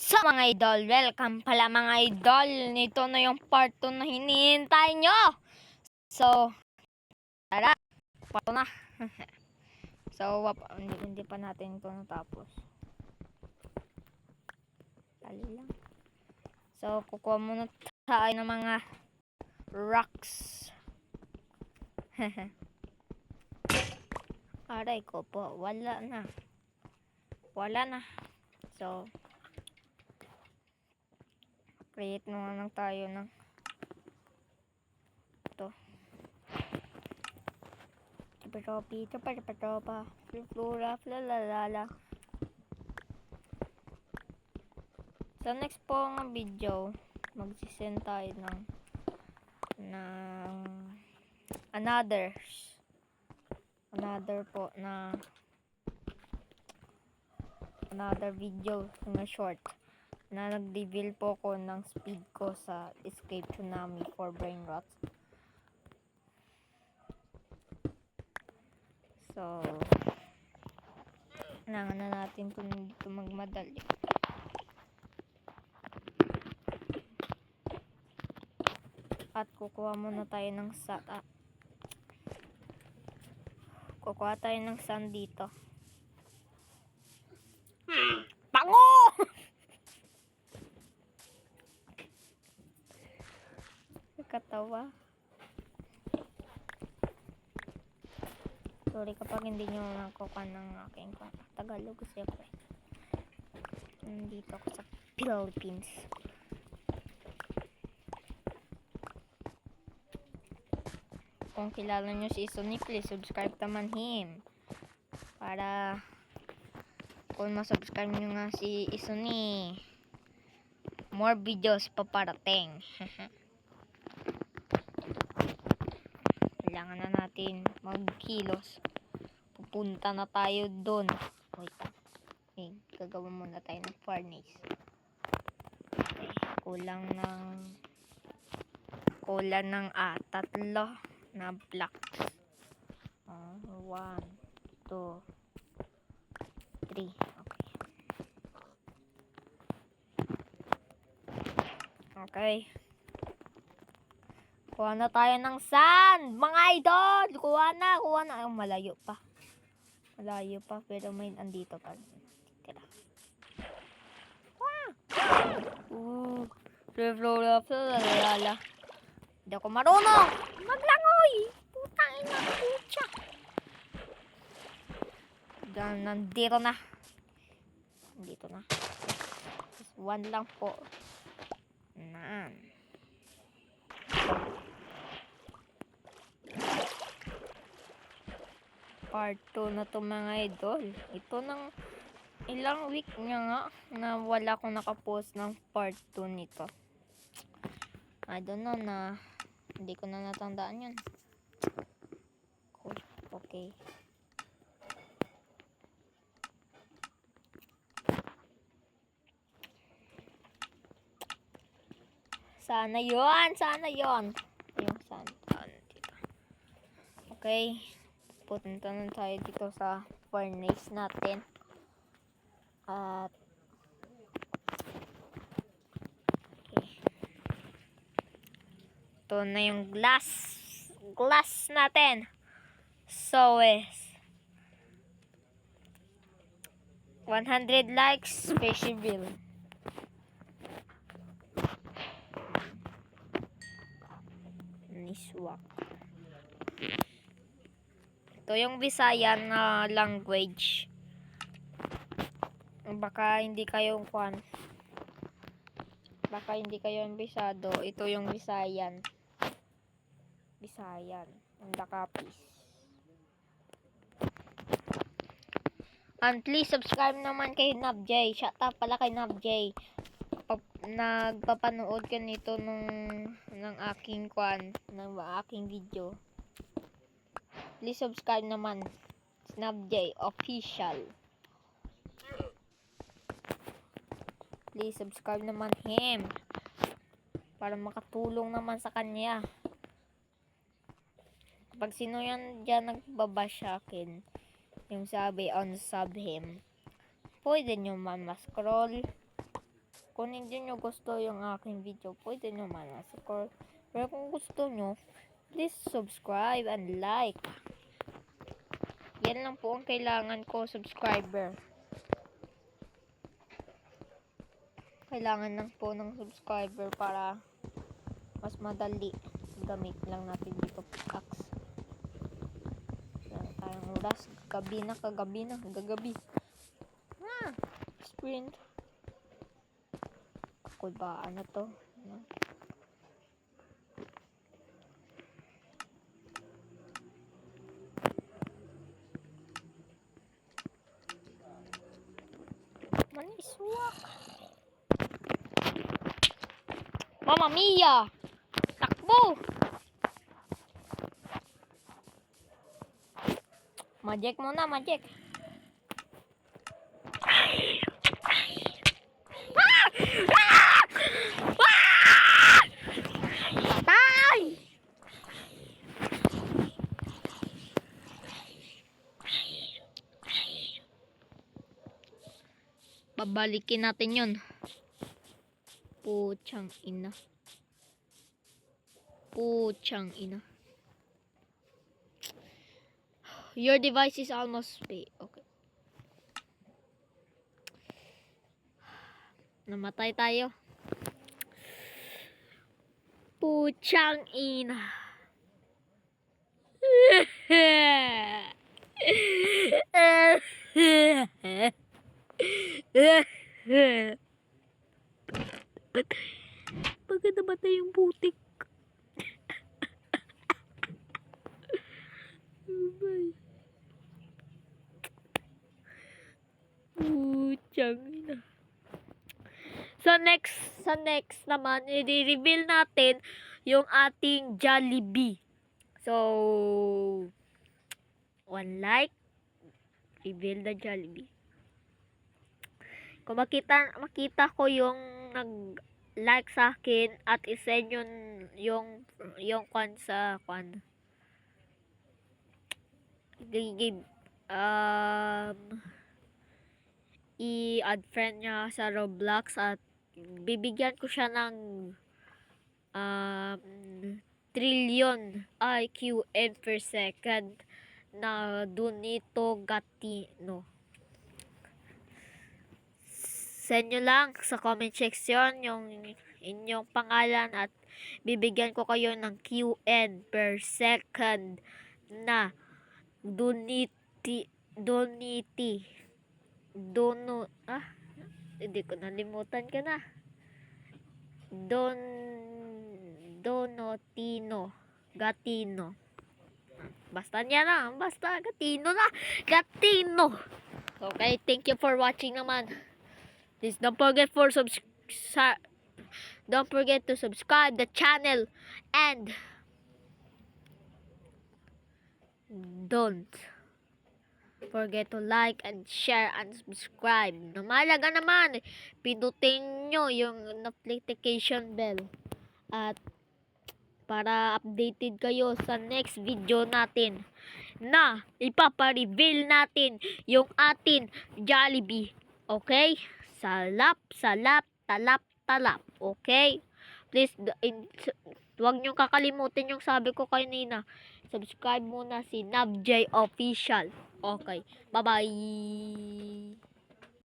So mga idol, welcome pala mga idol. Nito na yung part 2 na hinihintay nyo. So, tara, part 2 na. So, hindi pa natin ito natapos. Dali lang. So, kukuha muna tayo ng mga rocks. Aray ko po, wala na. So, create na lang tayo ng ito. Tropa, flora, flalalala. Sa next po ng video, magsisend tayo ng another video na short na nag-reveal po ko ng speed ko sa Escape Tsunami for Brain Rot. So, kailangan na natin dito magmadali. At kukuha muna tayo ng sand dito. Pango! Katawa. Sorry kapag hindi nyo nakuha ng aking Tagalog siyempre. Nandito ako sa Philippines. Kung kilala nyo si Isoni, please subscribe naman him. Para kung masubscribe nyo nga si Isoni, more videos paparating. Kailangan na natin magkilos. Pupunta na tayo doon. Wait. Okay, gagawin muna tayo ng furnace. Okay, kulang ng 3 na blocks. 1, 2, 3. Okay. Kuha na tayo ng sand, mga idol. Kuha na. Ay, malayo pa pero may andito pa. Tira. Lala. Hindi ako marunong maglangoy. Putang ina, putya. Nandito na. Just 1 lang po. Nan. Part 2 na to mga idol. Ito ng ilang week nga na wala akong nakapost ng part 2 nito. I don't know na hindi ko na natandaan yun. Cool. Okay. Sana yon. Yung sand dito. Okay. Punta na tayo dito sa furnace natin. At okay. Ito na yung glass natin. So 100 likes, special. Niswak. Ito yung Visayan na language. Baka hindi kayo ambisado. Ito yung Visayan. Ang Dakapis. And please subscribe naman kay Nabjay. Shout out pala kay Nabjay. Nagpapanood ka nito ng aking video. Please subscribe naman. Nabjay official. Please subscribe naman him. Para makatulong naman sa kanya. Pag sino yan dyan nagbabash sa akin, yung sabi unsub him, pwede nyo man ma-scroll Kung hindi nyo gusto yung aking video, pwede nyo man scroll. Pero kung gusto nyo, please subscribe and like. Yan lang po ang kailangan ko, subscriber. Kailangan lang po ng subscriber para mas madali. Gamit lang natin dito pickaxe. Yan tayong oras. Kagabi na. Sprint. Kulbaan na to. Maniswak. Mama Mia! Takbo! Majek muna, Majek. Patay! Babalikin natin yun. Puchang ina. Your device is almost paid. Okay. Namatay tayo. Puchang ina. Bakit namatay yung putik? Puchang ina. Sa next naman, i-reveal natin yung ating Jollibee. So, 1 like, reveal the Jollibee. Kung makita ko yung nag-like sa akin at isend yung kwan sa kwan. I-add friend niya sa Roblox at bibigyan ko siya ng trillion IQN per second na Donito Gatino. Send nyo lang sa comment section yung inyong pangalan at bibigyan ko kayo ng QN per second na hindi ko nalimutan ka na. Donotino Gatino. Basta niya lang. Basta Gatino na. Gatino. Okay, thank you for watching naman. Please don't forget to subscribe the channel and don't forget to like and share and subscribe. Namalaga naman, pindutin nyo yung notification bell at para updated kayo sa next video natin na ipapa-reveal natin yung atin Jollibee. Okay? Salap, talap. Okay? Please, huwag nyo kakalimutin yung sabi ko kanina. Subscribe muna si NavJ Official. Okay. Bye-bye.